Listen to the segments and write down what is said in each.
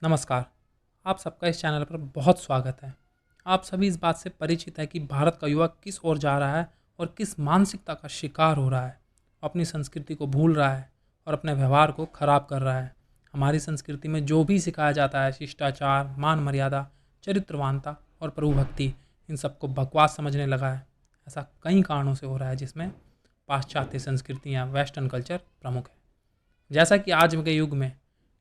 नमस्कार। आप सबका इस चैनल पर बहुत स्वागत है। आप सभी इस बात से परिचित है कि भारत का युवा किस ओर जा रहा है और किस मानसिकता का शिकार हो रहा है। अपनी संस्कृति को भूल रहा है और अपने व्यवहार को खराब कर रहा है। हमारी संस्कृति में जो भी सिखाया जाता है, शिष्टाचार, मान मर्यादा, चरित्रवानता और प्रभु भक्ति, इन सबको बकवास समझने लगा है। ऐसा कई कारणों से हो रहा है, जिसमें पाश्चात्य संस्कृतियाँ, वेस्टर्न कल्चर प्रमुख है। जैसा कि आज के युग में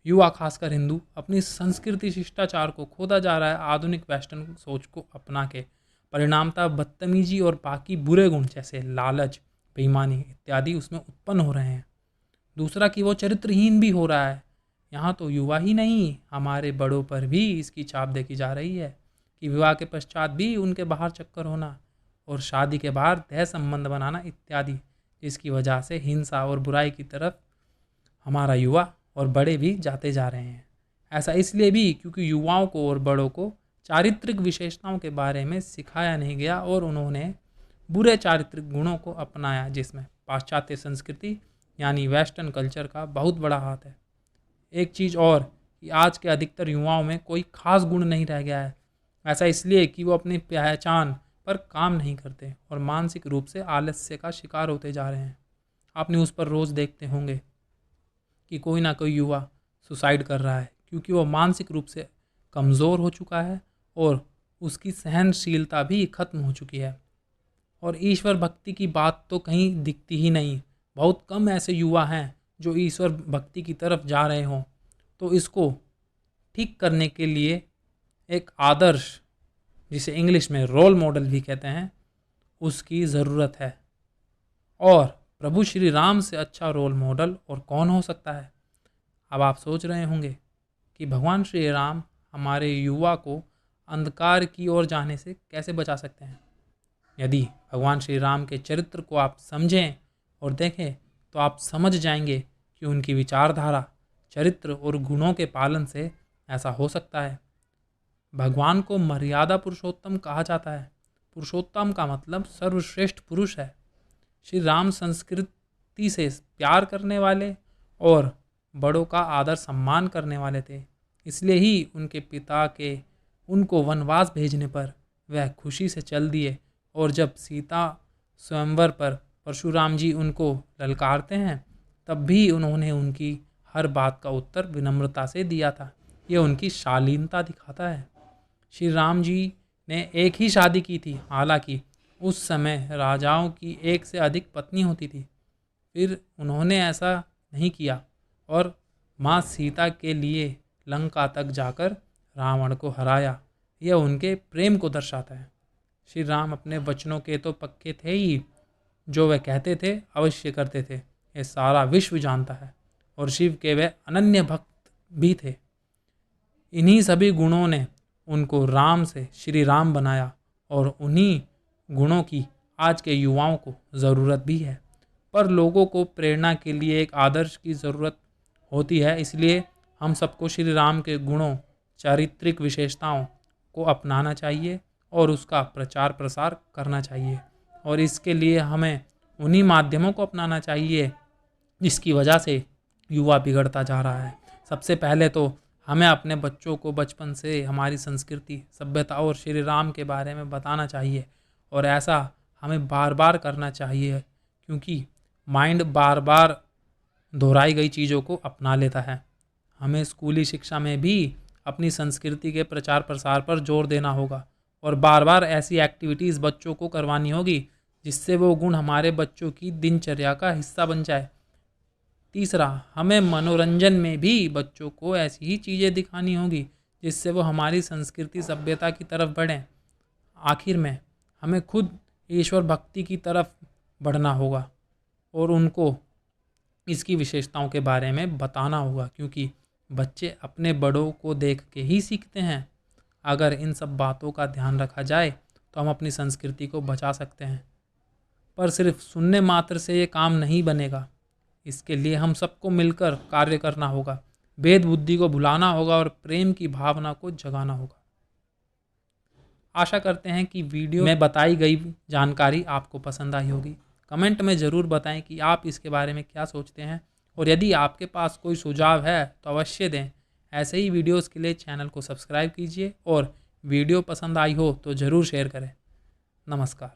युवा, खासकर हिंदू, अपनी संस्कृति शिष्टाचार को खोदा जा रहा है आधुनिक वेस्टर्न सोच को अपना के। परिणामतः बदतमीजी और बाकी बुरे गुण जैसे लालच, बेईमानी इत्यादि उसमें उत्पन्न हो रहे हैं। दूसरा कि वो चरित्रहीन भी हो रहा है। यहाँ तो युवा ही नहीं, हमारे बड़ों पर भी इसकी छाप देखी जा रही है कि विवाह के पश्चात भी उनके बाहर चक्कर होना और शादी के बाहर तय संबंध बनाना इत्यादि, जिसकी वजह से हिंसा और बुराई की तरफ हमारा युवा और बड़े भी जाते जा रहे हैं। ऐसा इसलिए भी क्योंकि युवाओं को और बड़ों को चारित्रिक विशेषताओं के बारे में सिखाया नहीं गया और उन्होंने बुरे चारित्रिक गुणों को अपनाया, जिसमें पाश्चात्य संस्कृति यानी वेस्टर्न कल्चर का बहुत बड़ा हाथ है। एक चीज़ और कि आज के अधिकतर युवाओं में कोई खास गुण नहीं रह गया है। ऐसा इसलिए कि वो अपनी पहचान पर काम नहीं करते और मानसिक रूप से आलस्य का शिकार होते जा रहे हैं। आप न्यूज़ पर रोज़ देखते होंगे कि कोई ना कोई युवा सुसाइड कर रहा है, क्योंकि वो मानसिक रूप से कमज़ोर हो चुका है और उसकी सहनशीलता भी खत्म हो चुकी है। और ईश्वर भक्ति की बात तो कहीं दिखती ही नहीं। बहुत कम ऐसे युवा हैं जो ईश्वर भक्ति की तरफ जा रहे हों। तो इसको ठीक करने के लिए एक आदर्श, जिसे इंग्लिश में रोल मॉडल भी कहते हैं, उसकी ज़रूरत है। और प्रभु श्री राम से अच्छा रोल मॉडल और कौन हो सकता है। अब आप सोच रहे होंगे कि भगवान श्री राम हमारे युवा को अंधकार की ओर जाने से कैसे बचा सकते हैं। यदि भगवान श्री राम के चरित्र को आप समझें और देखें तो आप समझ जाएंगे कि उनकी विचारधारा, चरित्र और गुणों के पालन से ऐसा हो सकता है। भगवान को मर्यादा पुरुषोत्तम कहा जाता है। पुरुषोत्तम का मतलब सर्वश्रेष्ठ पुरुष है। श्री राम संस्कृति से प्यार करने वाले और बड़ों का आदर सम्मान करने वाले थे। इसलिए ही उनके पिता के उनको वनवास भेजने पर वह खुशी से चल दिए, और जब सीता स्वयंवर पर परशुराम जी उनको ललकारते हैं, तब भी उन्होंने उनकी हर बात का उत्तर विनम्रता से दिया था। यह उनकी शालीनता दिखाता है। श्री राम जी ने एक ही शादी की थी, हालांकि उस समय राजाओं की एक से अधिक पत्नी होती थी। फिर उन्होंने ऐसा नहीं किया और माँ सीता के लिए लंका तक जाकर रावण को हराया। यह उनके प्रेम को दर्शाता है। श्री राम अपने वचनों के तो पक्के थे ही, जो वह कहते थे अवश्य करते थे। ये सारा विश्व जानता है। और शिव के वे अनन्य भक्त भी थे। इन्हीं सभी गुणों ने उनको राम से श्री राम बनाया और उन्हीं गुणों की आज के युवाओं को ज़रूरत भी है। पर लोगों को प्रेरणा के लिए एक आदर्श की ज़रूरत होती है। इसलिए हम सबको श्री राम के गुणों, चारित्रिक विशेषताओं को अपनाना चाहिए और उसका प्रचार प्रसार करना चाहिए। और इसके लिए हमें उन्हीं माध्यमों को अपनाना चाहिए जिसकी वजह से युवा बिगड़ता जा रहा है। सबसे पहले तो हमें अपने बच्चों को बचपन से हमारी संस्कृति, सभ्यता और श्री राम के बारे में बताना चाहिए। और ऐसा हमें बार बार करना चाहिए, क्योंकि माइंड बार बार दोहराई गई चीज़ों को अपना लेता है। हमें स्कूली शिक्षा में भी अपनी संस्कृति के प्रचार प्रसार पर जोर देना होगा और बार बार ऐसी एक्टिविटीज़ बच्चों को करवानी होगी जिससे वो गुण हमारे बच्चों की दिनचर्या का हिस्सा बन जाए। तीसरा, हमें मनोरंजन में भी बच्चों को ऐसी ही चीज़ें दिखानी होगी जिससे वो हमारी संस्कृति, सभ्यता की तरफ बढ़ें। आखिर में हमें खुद ईश्वर भक्ति की तरफ बढ़ना होगा और उनको इसकी विशेषताओं के बारे में बताना होगा, क्योंकि बच्चे अपने बड़ों को देख के ही सीखते हैं। अगर इन सब बातों का ध्यान रखा जाए तो हम अपनी संस्कृति को बचा सकते हैं। पर सिर्फ सुनने मात्र से ये काम नहीं बनेगा। इसके लिए हम सबको मिलकर कार्य करना होगा, भेद बुद्धि को भुलाना होगा और प्रेम की भावना को जगाना होगा। आशा करते हैं कि वीडियो में बताई गई जानकारी आपको पसंद आई होगी। कमेंट में ज़रूर बताएं कि आप इसके बारे में क्या सोचते हैं, और यदि आपके पास कोई सुझाव है तो अवश्य दें। ऐसे ही वीडियोस के लिए चैनल को सब्सक्राइब कीजिए और वीडियो पसंद आई हो तो ज़रूर शेयर करें। नमस्कार।